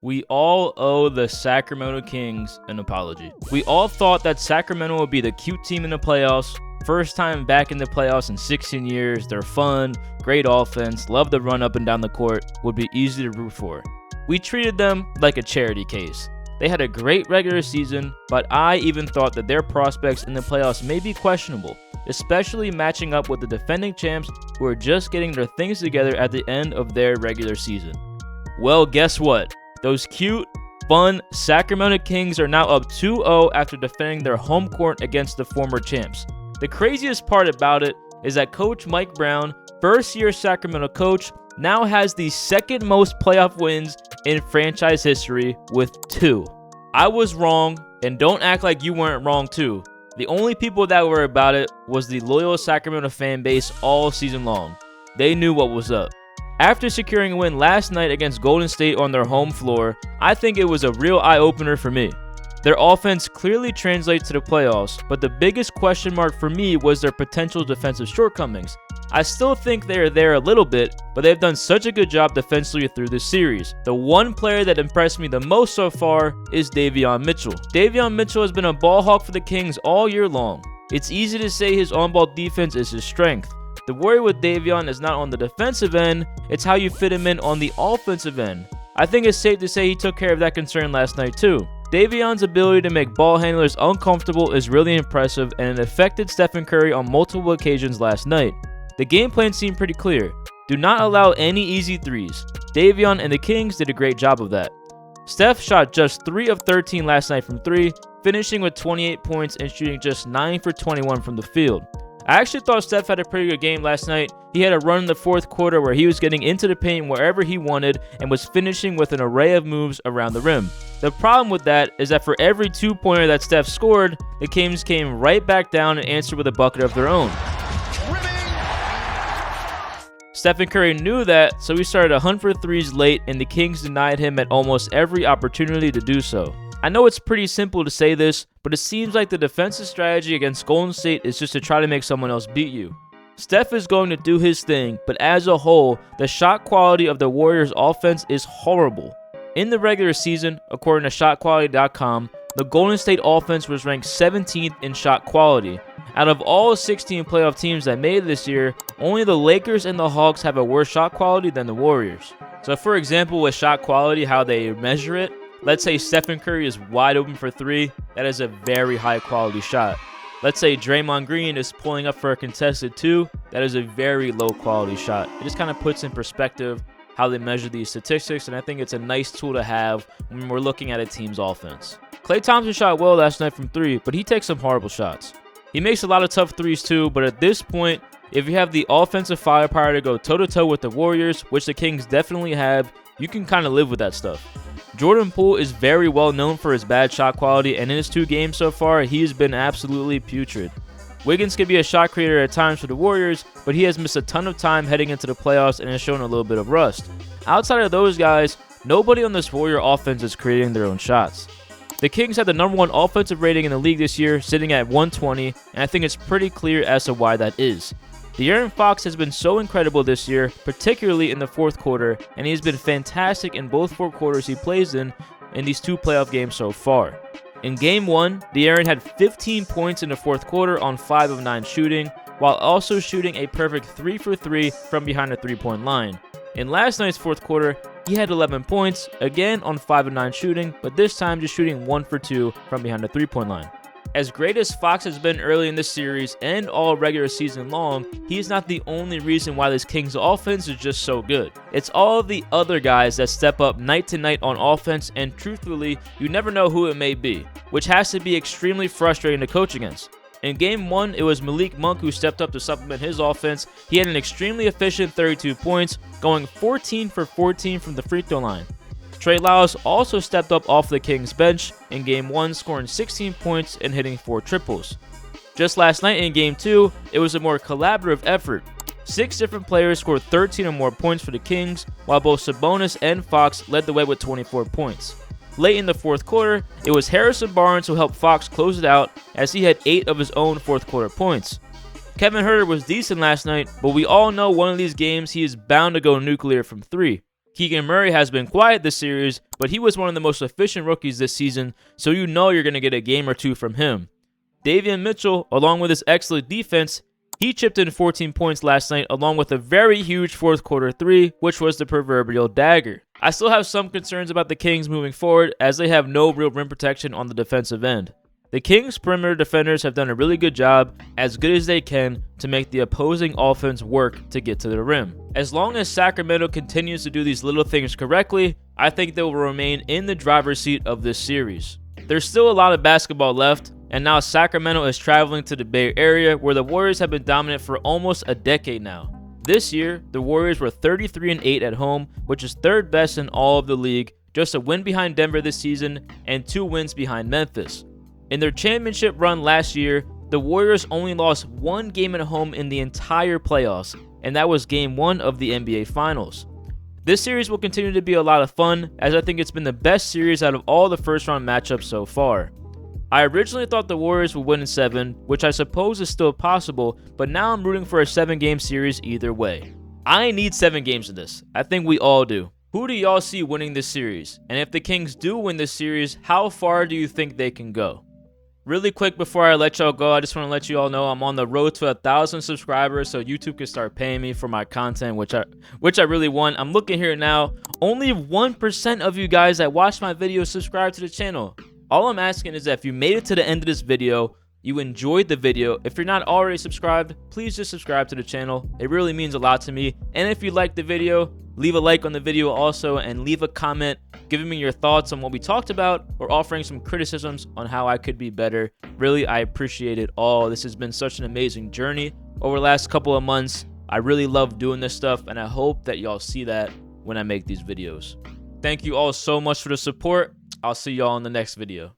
We all owe the Sacramento Kings an apology. We all thought that Sacramento would be the cute team in the playoffs. First time back in the playoffs in 16 years. They're fun, great offense, love to run up and down the court, would be easy to root for. We treated them like a charity case. They had a great regular season, but I even thought that their prospects in the playoffs may be questionable, especially matching up with the defending champs who are just getting their things together at the end of their regular season. Well, guess what? Those cute, fun Sacramento Kings are now up 2-0 after defending their home court against the former champs. The craziest part about it is that Coach Mike Brown, first-year Sacramento coach, now has the second most playoff wins in franchise history with 2. I was wrong, and don't act like you weren't wrong too. The only people that were about it was the loyal Sacramento fan base all season long. They knew what was up. After securing a win last night against Golden State on their home floor, I think it was a real eye-opener for me. Their offense clearly translates to the playoffs, but the biggest question mark for me was their potential defensive shortcomings. I still think they are there a little bit, but they've done such a good job defensively through this series. The one player that impressed me the most so far is Davion Mitchell. Davion Mitchell has been a ball hawk for the Kings all year long. It's easy to say his on-ball defense is his strength. The worry with Davion is not on the defensive end, it's how you fit him in on the offensive end. I think it's safe to say he took care of that concern last night too. Davion's ability to make ball handlers uncomfortable is really impressive, and it affected Stephen Curry on multiple occasions last night. The game plan seemed pretty clear. Do not allow any easy threes. Davion and the Kings did a great job of that. Steph shot just 3 of 13 last night from 3, finishing with 28 points and shooting just 9 for 21 from the field. I actually thought Steph had a pretty good game last night. He had a run in the fourth quarter where he was getting into the paint wherever he wanted and was finishing with an array of moves around the rim. The problem with that is that for every 2-pointer that Steph scored, the Kings came right back down and answered with a bucket of their own. Stephen Curry knew that, so he started a hunt for threes late, and the Kings denied him at almost every opportunity to do so. I know it's pretty simple to say this, but it seems like the defensive strategy against Golden State is just to try to make someone else beat you. Steph is going to do his thing, but as a whole, the shot quality of the Warriors' offense is horrible. In the regular season, according to ShotQuality.com, the Golden State offense was ranked 17th in shot quality. Out of all 16 playoff teams that made it this year, only the Lakers and the Hawks have a worse shot quality than the Warriors. So for example, with shot quality, how they measure it, let's say Stephen Curry is wide open for 3, that is a very high quality shot. Let's say Draymond Green is pulling up for a contested 2, that is a very low quality shot. It just kind of puts in perspective how they measure these statistics, and I think it's a nice tool to have when we're looking at a team's offense. Klay Thompson shot well last night from 3, but he takes some horrible shots. He makes a lot of tough threes too, but at this point, if you have the offensive firepower to go toe-to-toe with the Warriors, which the Kings definitely have, you can kind of live with that stuff. Jordan Poole is very well known for his bad shot quality, and in his 2 games so far, he has been absolutely putrid. Wiggins can be a shot creator at times for the Warriors, but he has missed a ton of time heading into the playoffs and has shown a little bit of rust. Outside of those guys, nobody on this Warrior offense is creating their own shots. The Kings had the #1 offensive rating in the league this year, sitting at 120, and I think it's pretty clear as to why that is. De'Aaron Fox has been so incredible this year, particularly in the fourth quarter, and he's been fantastic in both 4 quarters he plays in these 2 playoff games so far. In Game 1, De'Aaron had 15 points in the fourth quarter on 5 of 9 shooting, while also shooting a perfect 3 for 3 from behind the 3-point line. In last night's fourth quarter, he had 11 points, again on 5 of 9 shooting, but this time just shooting 1 for 2 from behind the 3-point line. As great as Fox has been early in this series and all regular season long, he's not the only reason why this Kings offense is just so good. It's all of the other guys that step up night to night on offense, and truthfully, you never know who it may be, which has to be extremely frustrating to coach against. In Game 1, it was Malik Monk who stepped up to supplement his offense. He had an extremely efficient 32 points, going 14 for 14 from the free throw line. Trey Lyles also stepped up off the Kings bench in Game 1, scoring 16 points and hitting 4 triples. Just last night in Game 2, it was a more collaborative effort. 6 different players scored 13 or more points for the Kings, while both Sabonis and Fox led the way with 24 points. Late in the fourth quarter, it was Harrison Barnes who helped Fox close it out, as he had 8 of his own fourth quarter points. Kevin Huerter was decent last night, but we all know one of these games he is bound to go nuclear from 3. Keegan Murray has been quiet this series, but he was one of the most efficient rookies this season, so you know you're going to get a game or two from him. Davion Mitchell, along with his excellent defense, he chipped in 14 points last night along with a very huge fourth quarter 3, which was the proverbial dagger. I still have some concerns about the Kings moving forward as they have no real rim protection on the defensive end. The Kings' perimeter defenders have done a really good job, as good as they can, to make the opposing offense work to get to the rim. As long as Sacramento continues to do these little things correctly, I think they will remain in the driver's seat of this series. There's still a lot of basketball left, and now Sacramento is traveling to the Bay Area where the Warriors have been dominant for almost a decade now. This year, the Warriors were 33-8 at home, which is third best in all of the league, just a win behind Denver this season and 2 wins behind Memphis. In their championship run last year, the Warriors only lost 1 game at home in the entire playoffs, and that was Game 1 of the NBA Finals. This series will continue to be a lot of fun, as I think it's been the best series out of all the first-round matchups so far. I originally thought the Warriors would win in 7, which I suppose is still possible, but now I'm rooting for a 7-game series either way. I need 7 games in this. I think we all do. Who do y'all see winning this series? And if the Kings do win this series, how far do you think they can go? Really quick before I let y'all go, I just want to let you all know I'm on the road to 1,000 subscribers, so YouTube can start paying me for my content, which I really want. I'm looking here now. Only 1% of you guys that watch my videos subscribe to the channel. All I'm asking is that if you made it to the end of this video, you enjoyed the video. If you're not already subscribed, please just subscribe to the channel. It really means a lot to me. And if you liked the video, leave a like on the video also, and leave a comment giving me your thoughts on what we talked about or offering some criticisms on how I could be better. Really, I appreciate it all. This has been such an amazing journey over the last couple of months. I really love doing this stuff, and I hope that y'all see that when I make these videos. Thank you all so much for the support. I'll see y'all in the next video.